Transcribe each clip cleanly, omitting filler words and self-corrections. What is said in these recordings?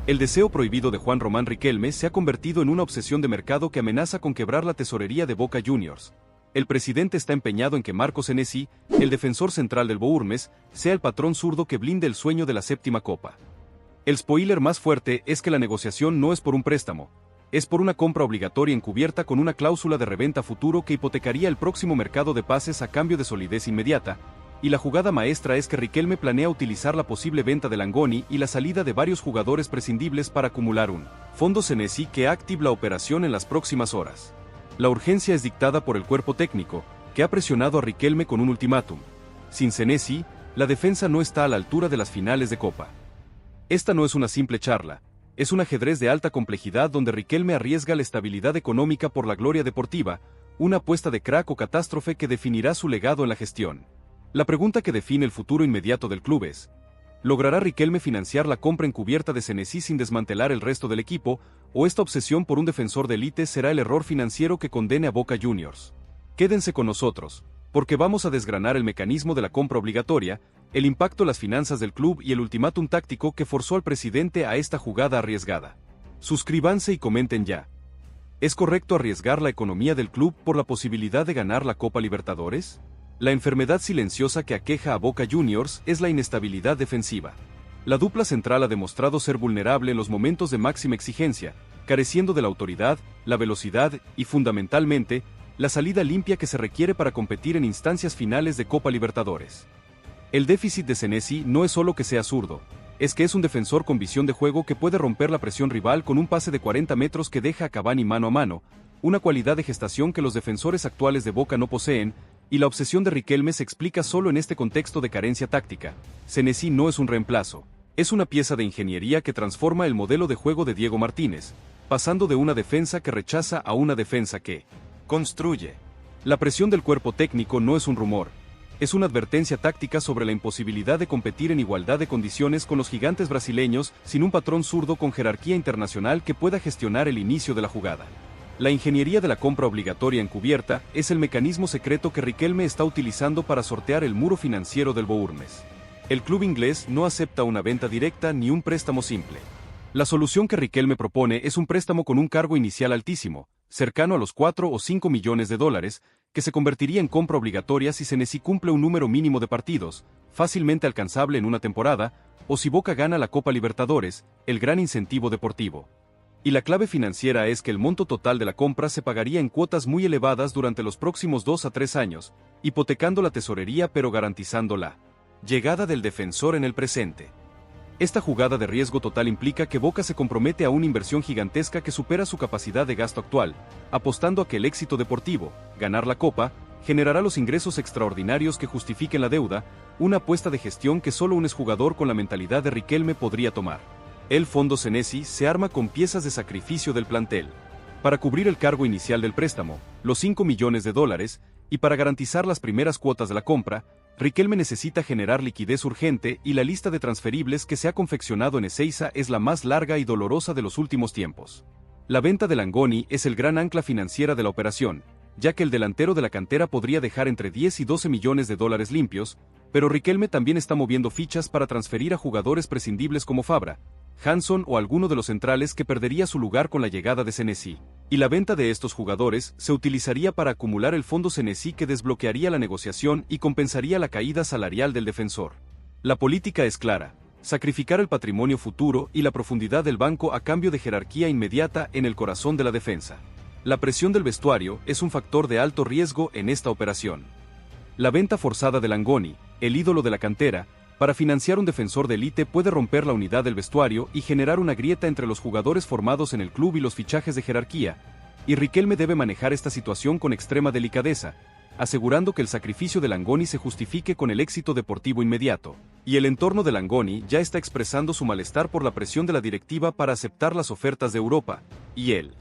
El deseo prohibido de Juan Román Riquelme se ha convertido en una obsesión de mercado que amenaza con quebrar la tesorería de Boca Juniors. El presidente está empeñado en que Marco Senesi, el defensor central del Bournemouth, sea el patrón zurdo que blinde el sueño de la séptima copa. El spoiler más fuerte es que la negociación no es por un préstamo, es por una compra obligatoria encubierta con una cláusula de reventa futuro que hipotecaría el próximo mercado de pases a cambio de solidez inmediata, y la jugada maestra es que Riquelme planea utilizar la posible venta de Langoni y la salida de varios jugadores prescindibles para acumular un fondo Senesi que active la operación en las próximas horas. La urgencia es dictada por el cuerpo técnico, que ha presionado a Riquelme con un ultimátum. Sin Senesi, la defensa no está a la altura de las finales de Copa. Esta no es una simple charla, es un ajedrez de alta complejidad donde Riquelme arriesga la estabilidad económica por la gloria deportiva, una apuesta de crack o catástrofe que definirá su legado en la gestión. La pregunta que define el futuro inmediato del club es: ¿logrará Riquelme financiar la compra encubierta de Senesi sin desmantelar el resto del equipo, o esta obsesión por un defensor de élite será el error financiero que condene a Boca Juniors? Quédense con nosotros, porque vamos a desgranar el mecanismo de la compra obligatoria, el impacto en las finanzas del club y el ultimátum táctico que forzó al presidente a esta jugada arriesgada. Suscríbanse y comenten ya. ¿Es correcto arriesgar la economía del club por la posibilidad de ganar la Copa Libertadores? La enfermedad silenciosa que aqueja a Boca Juniors es la inestabilidad defensiva. La dupla central ha demostrado ser vulnerable en los momentos de máxima exigencia, careciendo de la autoridad, la velocidad y, fundamentalmente, la salida limpia que se requiere para competir en instancias finales de Copa Libertadores. El déficit de Senesi no es solo que sea zurdo, es que es un defensor con visión de juego que puede romper la presión rival con un pase de 40 metros que deja a Cavani mano a mano, una cualidad de gestación que los defensores actuales de Boca no poseen, y la obsesión de Riquelme se explica solo en este contexto de carencia táctica. Senesi no es un reemplazo, es una pieza de ingeniería que transforma el modelo de juego de Diego Martínez, pasando de una defensa que rechaza a una defensa que construye. La presión del cuerpo técnico no es un rumor, es una advertencia táctica sobre la imposibilidad de competir en igualdad de condiciones con los gigantes brasileños sin un patrón zurdo con jerarquía internacional que pueda gestionar el inicio de la jugada. La ingeniería de la compra obligatoria encubierta es el mecanismo secreto que Riquelme está utilizando para sortear el muro financiero del Bournemouth. El club inglés no acepta una venta directa ni un préstamo simple. La solución que Riquelme propone es un préstamo con un cargo inicial altísimo, cercano a los 4 o 5 millones de dólares, que se convertiría en compra obligatoria si Senesi cumple un número mínimo de partidos, fácilmente alcanzable en una temporada, o si Boca gana la Copa Libertadores, el gran incentivo deportivo. Y la clave financiera es que el monto total de la compra se pagaría en cuotas muy elevadas durante los próximos 2 a 3 años, hipotecando la tesorería pero garantizando la llegada del defensor en el presente. Esta jugada de riesgo total implica que Boca se compromete a una inversión gigantesca que supera su capacidad de gasto actual, apostando a que el éxito deportivo, ganar la Copa, generará los ingresos extraordinarios que justifiquen la deuda, una apuesta de gestión que solo un exjugador con la mentalidad de Riquelme podría tomar. El fondo Senesi se arma con piezas de sacrificio del plantel. Para cubrir el cargo inicial del préstamo, los 5 millones de dólares, y para garantizar las primeras cuotas de la compra, Riquelme necesita generar liquidez urgente y la lista de transferibles que se ha confeccionado en Ezeiza es la más larga y dolorosa de los últimos tiempos. La venta de Langoni es el gran ancla financiera de la operación, ya que el delantero de la cantera podría dejar entre 10 y 12 millones de dólares limpios, pero Riquelme también está moviendo fichas para transferir a jugadores prescindibles como Fabra, Hanson o alguno de los centrales que perdería su lugar con la llegada de Senesi. Y la venta de estos jugadores se utilizaría para acumular el fondo Senesi que desbloquearía la negociación y compensaría la caída salarial del defensor. La política es clara: sacrificar el patrimonio futuro y la profundidad del banco a cambio de jerarquía inmediata en el corazón de la defensa. La presión del vestuario es un factor de alto riesgo en esta operación. La venta forzada de Langoni, el ídolo de la cantera, para financiar un defensor de élite puede romper la unidad del vestuario y generar una grieta entre los jugadores formados en el club y los fichajes de jerarquía, y Riquelme debe manejar esta situación con extrema delicadeza, asegurando que el sacrificio de Langoni se justifique con el éxito deportivo inmediato. Y el entorno de Langoni ya está expresando su malestar por la presión de la directiva para aceptar las ofertas de Europa, y el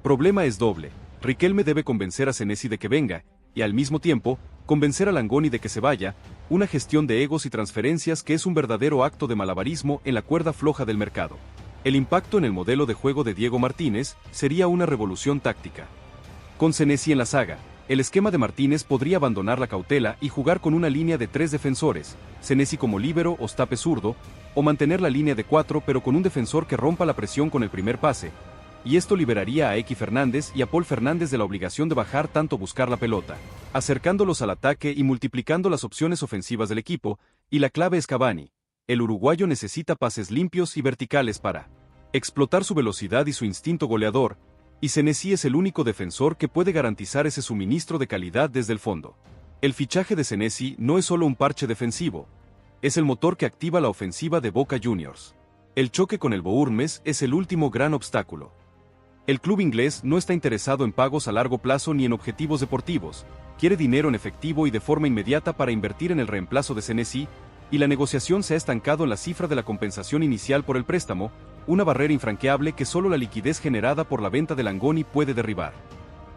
problema es doble: Riquelme debe convencer a Senesi de que venga, y al mismo tiempo, convencer a Langoni de que se vaya, una gestión de egos y transferencias que es un verdadero acto de malabarismo en la cuerda floja del mercado. El impacto en el modelo de juego de Diego Martínez sería una revolución táctica. Con Senesi en la saga, El esquema de Martínez podría abandonar la cautela y jugar con una línea de 3 defensores, Senesi como líbero o Stape zurdo, o mantener la línea de 4 pero con un defensor que rompa la presión con el primer pase, y esto liberaría a X Fernández y a Paul Fernández de la obligación de bajar tanto buscar la pelota, acercándolos al ataque y multiplicando las opciones ofensivas del equipo, y la clave es Cavani. El uruguayo necesita pases limpios y verticales para explotar su velocidad y su instinto goleador, y Senesi es el único defensor que puede garantizar ese suministro de calidad desde el fondo. El fichaje de Senesi no es solo un parche defensivo, es el motor que activa la ofensiva de Boca Juniors. El choque con el Bournemouth es el último gran obstáculo. El club inglés no está interesado en pagos a largo plazo ni en objetivos deportivos, quiere dinero en efectivo y de forma inmediata para invertir en el reemplazo de Senesi, y la negociación se ha estancado en la cifra de la compensación inicial por el préstamo, una barrera infranqueable que solo la liquidez generada por la venta de Langoni puede derribar.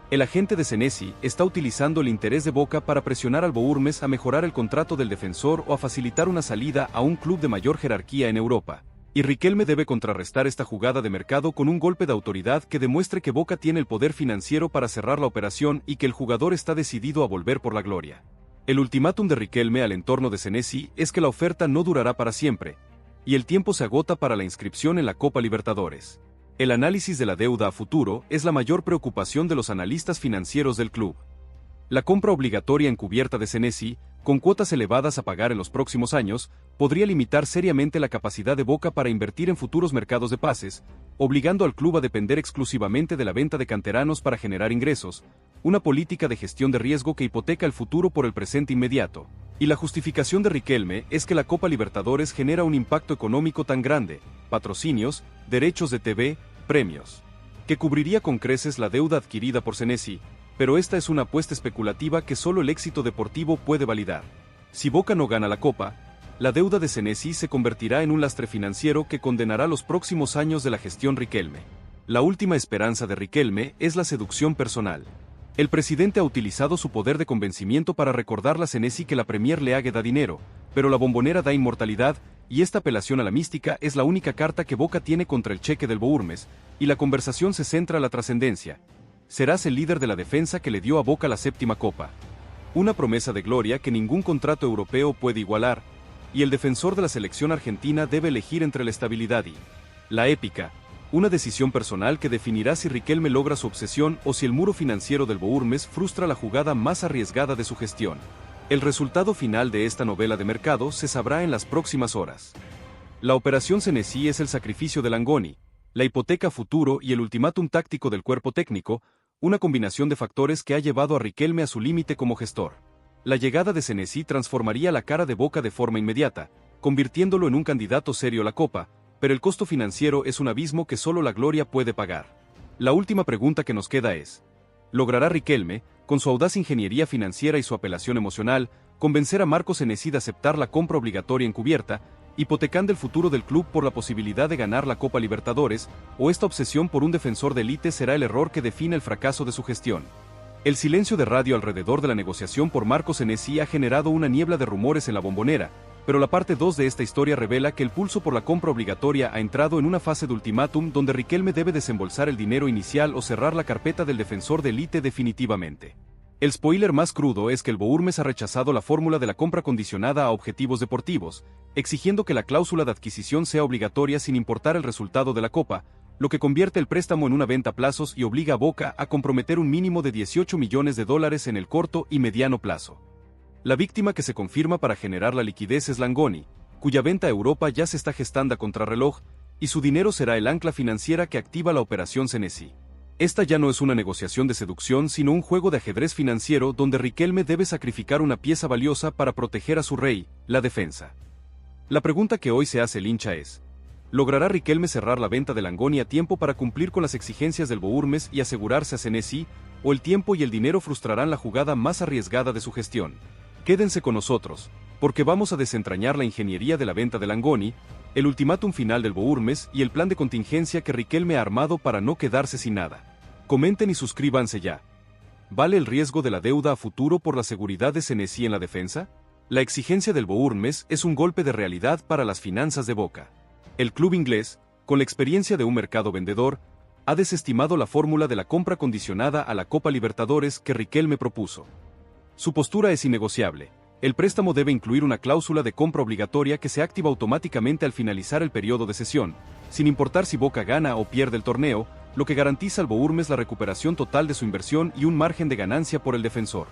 El agente de Senesi está utilizando el interés de Boca para presionar al Bournemouth a mejorar el contrato del defensor o a facilitar una salida a un club de mayor jerarquía en Europa. Y Riquelme debe contrarrestar esta jugada de mercado con un golpe de autoridad que demuestre que Boca tiene el poder financiero para cerrar la operación y que el jugador está decidido a volver por la gloria. El ultimátum de Riquelme al entorno de Senesi es que la oferta no durará para siempre, y el tiempo se agota para la inscripción en la Copa Libertadores. El análisis de la deuda a futuro es la mayor preocupación de los analistas financieros del club. La compra obligatoria encubierta de Senesi, con cuotas elevadas a pagar en los próximos años, podría limitar seriamente la capacidad de Boca para invertir en futuros mercados de pases, obligando al club a depender exclusivamente de la venta de canteranos para generar ingresos, una política de gestión de riesgo que hipoteca el futuro por el presente inmediato. Y la justificación de Riquelme es que la Copa Libertadores genera un impacto económico tan grande, patrocinios, derechos de TV, premios, que cubriría con creces la deuda adquirida por Senesi, pero esta es una apuesta especulativa que solo el éxito deportivo puede validar. Si Boca no gana la Copa, la deuda de Senesi se convertirá en un lastre financiero que condenará los próximos años de la gestión Riquelme. La última esperanza de Riquelme es la seducción personal. El presidente ha utilizado su poder de convencimiento para recordarle a Senesi que la Premier League da dinero, pero la Bombonera da inmortalidad, y esta apelación a la mística es la única carta que Boca tiene contra el cheque del Bournemouth, y la conversación se centra en la trascendencia. Serás el líder de la defensa que le dio a Boca la séptima copa. Una promesa de gloria que ningún contrato europeo puede igualar, y el defensor de la selección argentina debe elegir entre la estabilidad y la épica, una decisión personal que definirá si Riquelme logra su obsesión o si el muro financiero del Bournemouth frustra la jugada más arriesgada de su gestión. El resultado final de esta novela de mercado se sabrá en las próximas horas. La operación Senesi es el sacrificio de Langoni, la hipoteca a futuro y el ultimátum táctico del cuerpo técnico, una combinación de factores que ha llevado a Riquelme a su límite como gestor. La llegada de Senesi transformaría la cara de Boca de forma inmediata, convirtiéndolo en un candidato serio a la Copa, pero el costo financiero es un abismo que solo la gloria puede pagar. La última pregunta que nos queda es: ¿logrará Riquelme, con su audaz ingeniería financiera y su apelación emocional, convencer a Marco Senesi de aceptar la compra obligatoria encubierta, hipotecando el futuro del club por la posibilidad de ganar la Copa Libertadores, o esta obsesión por un defensor de élite será el error que define el fracaso de su gestión? El silencio de radio alrededor de la negociación por Marco Senesi ha generado una niebla de rumores en la Bombonera, pero la parte 2 de esta historia revela que el pulso por la compra obligatoria ha entrado en una fase de ultimátum donde Riquelme debe desembolsar el dinero inicial o cerrar la carpeta del defensor de élite definitivamente. El spoiler más crudo es que el Bournemouth ha rechazado la fórmula de la compra condicionada a objetivos deportivos, exigiendo que la cláusula de adquisición sea obligatoria sin importar el resultado de la Copa, lo que convierte el préstamo en una venta a plazos y obliga a Boca a comprometer un mínimo de $18 millones en el corto y mediano plazo. La víctima que se confirma para generar la liquidez es Langoni, cuya venta a Europa ya se está gestando a contrarreloj, y su dinero será el ancla financiera que activa la operación Senesi. Esta ya no es una negociación de seducción sino un juego de ajedrez financiero donde Riquelme debe sacrificar una pieza valiosa para proteger a su rey, la defensa. La pregunta que hoy se hace el hincha es: ¿logrará Riquelme cerrar la venta de Langoni a tiempo para cumplir con las exigencias del Bournemouth y asegurarse a Senesi, o el tiempo y el dinero frustrarán la jugada más arriesgada de su gestión? Quédense con nosotros, porque vamos a desentrañar la ingeniería de la venta de Langoni, el ultimátum final del Bournemouth y el plan de contingencia que Riquelme ha armado para no quedarse sin nada. Comenten y suscríbanse ya. ¿Vale el riesgo de la deuda a futuro por la seguridad de Senesi en la defensa? La exigencia del Bournemouth es un golpe de realidad para las finanzas de Boca. El club inglés, con la experiencia de un mercado vendedor, ha desestimado la fórmula de la compra condicionada a la Copa Libertadores que Riquelme propuso. Su postura es innegociable. El préstamo debe incluir una cláusula de compra obligatoria que se activa automáticamente al finalizar el periodo de cesión, sin importar si Boca gana o pierde el torneo, lo que garantiza al Bournemouth la recuperación total de su inversión y un margen de ganancia por el defensor.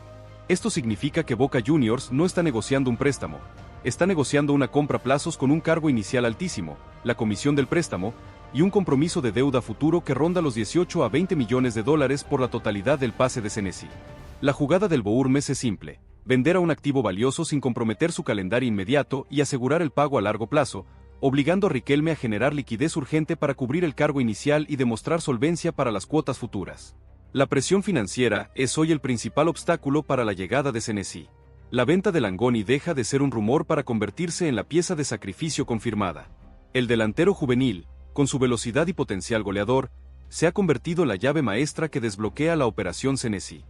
Esto significa que Boca Juniors no está negociando un préstamo, está negociando una compra a plazos con un cargo inicial altísimo, la comisión del préstamo, y un compromiso de deuda futuro que ronda los 18 a 20 millones de dólares por la totalidad del pase de Senesi. La jugada del Bournemouth es simple: vender a un activo valioso sin comprometer su calendario inmediato y asegurar el pago a largo plazo, obligando a Riquelme a generar liquidez urgente para cubrir el cargo inicial y demostrar solvencia para las cuotas futuras. La presión financiera es hoy el principal obstáculo para la llegada de Senesi. La venta de Langoni deja de ser un rumor para convertirse en la pieza de sacrificio confirmada. El delantero juvenil, con su velocidad y potencial goleador, se ha convertido en la llave maestra que desbloquea la operación Senesi.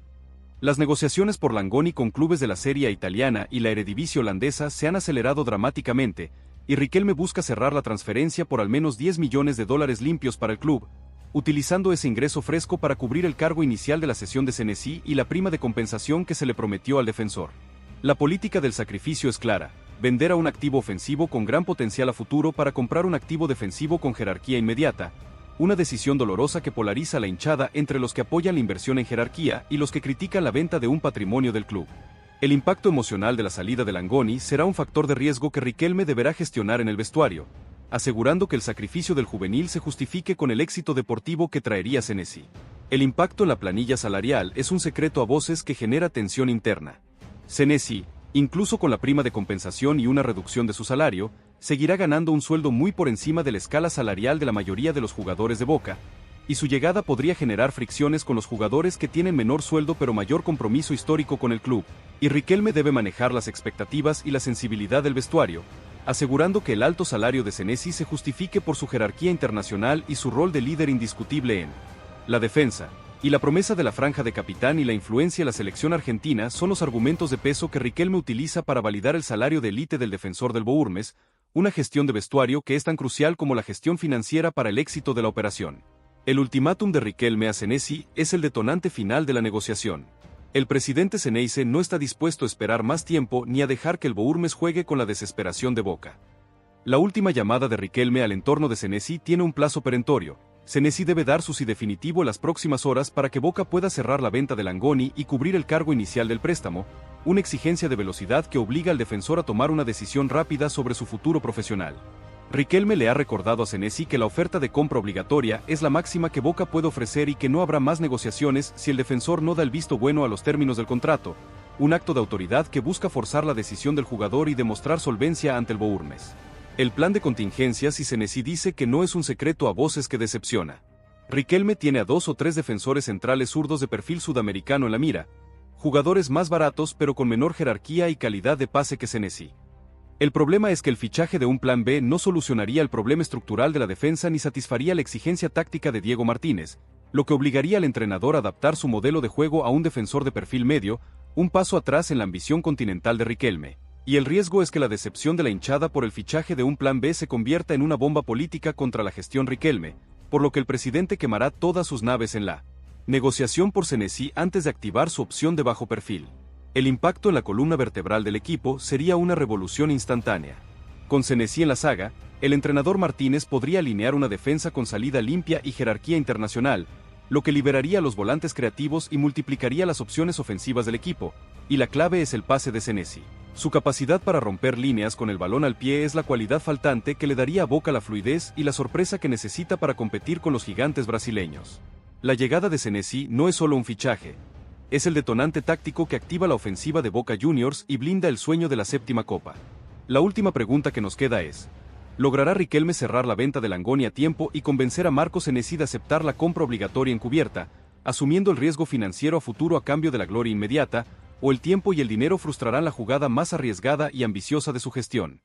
Las negociaciones por Langoni con clubes de la Serie A italiana y la Eredivisie holandesa se han acelerado dramáticamente, y Riquelme busca cerrar la transferencia por al menos 10 millones de dólares limpios para el club, utilizando ese ingreso fresco para cubrir el cargo inicial de la cesión de Senesi y la prima de compensación que se le prometió al defensor. La política del sacrificio es clara: vender a un activo ofensivo con gran potencial a futuro para comprar un activo defensivo con jerarquía inmediata, una decisión dolorosa que polariza a la hinchada entre los que apoyan la inversión en jerarquía y los que critican la venta de un patrimonio del club. El impacto emocional de la salida de Langoni será un factor de riesgo que Riquelme deberá gestionar en el vestuario, asegurando que el sacrificio del juvenil se justifique con el éxito deportivo que traería Senesi. El impacto en la planilla salarial es un secreto a voces que genera tensión interna. Senesi, incluso con la prima de compensación y una reducción de su salario, seguirá ganando un sueldo muy por encima de la escala salarial de la mayoría de los jugadores de Boca, y su llegada podría generar fricciones con los jugadores que tienen menor sueldo pero mayor compromiso histórico con el club, y Riquelme debe manejar las expectativas y la sensibilidad del vestuario, asegurando que el alto salario de Senesi se justifique por su jerarquía internacional y su rol de líder indiscutible en la defensa, y la promesa de la franja de capitán y la influencia de la selección argentina son los argumentos de peso que Riquelme utiliza para validar el salario de élite del defensor del Bournemouth, una gestión de vestuario que es tan crucial como la gestión financiera para el éxito de la operación. El ultimátum de Riquelme a Senesi es el detonante final de la negociación. El presidente Xeneize no está dispuesto a esperar más tiempo ni a dejar que el Bournemouth juegue con la desesperación de Boca. La última llamada de Riquelme al entorno de Senesi tiene un plazo perentorio. Senesi debe dar su sí definitivo en las próximas horas para que Boca pueda cerrar la venta de Langoni y cubrir el cargo inicial del préstamo, una exigencia de velocidad que obliga al defensor a tomar una decisión rápida sobre su futuro profesional. Riquelme le ha recordado a Senesi que la oferta de compra obligatoria es la máxima que Boca puede ofrecer y que no habrá más negociaciones si el defensor no da el visto bueno a los términos del contrato, un acto de autoridad que busca forzar la decisión del jugador y demostrar solvencia ante el Bournemouth. El plan de contingencias y Senesi dice que no es un secreto a voces que decepciona. Riquelme tiene a 2 o 3 defensores centrales zurdos de perfil sudamericano en la mira, jugadores más baratos pero con menor jerarquía y calidad de pase que Senesi. El problema es que el fichaje de un plan B no solucionaría el problema estructural de la defensa ni satisfaría la exigencia táctica de Diego Martínez, lo que obligaría al entrenador a adaptar su modelo de juego a un defensor de perfil medio, un paso atrás en la ambición continental de Riquelme. Y el riesgo es que la decepción de la hinchada por el fichaje de un plan B se convierta en una bomba política contra la gestión Riquelme, por lo que el presidente quemará todas sus naves en la negociación por Senesi antes de activar su opción de bajo perfil. El impacto en la columna vertebral del equipo sería una revolución instantánea. Con Senesi en la saga, el entrenador Martínez podría alinear una defensa con salida limpia y jerarquía internacional, lo que liberaría a los volantes creativos y multiplicaría las opciones ofensivas del equipo, y la clave es el pase de Senesi. Su capacidad para romper líneas con el balón al pie es la cualidad faltante que le daría a Boca la fluidez y la sorpresa que necesita para competir con los gigantes brasileños. La llegada de Senesi no es solo un fichaje, es el detonante táctico que activa la ofensiva de Boca Juniors y blinda el sueño de la séptima copa. La última pregunta que nos queda es: ¿logrará Riquelme cerrar la venta de Langoni a tiempo y convencer a Marco Senesi de aceptar la compra obligatoria encubierta, asumiendo el riesgo financiero a futuro a cambio de la gloria inmediata, o el tiempo y el dinero frustrarán la jugada más arriesgada y ambiciosa de su gestión?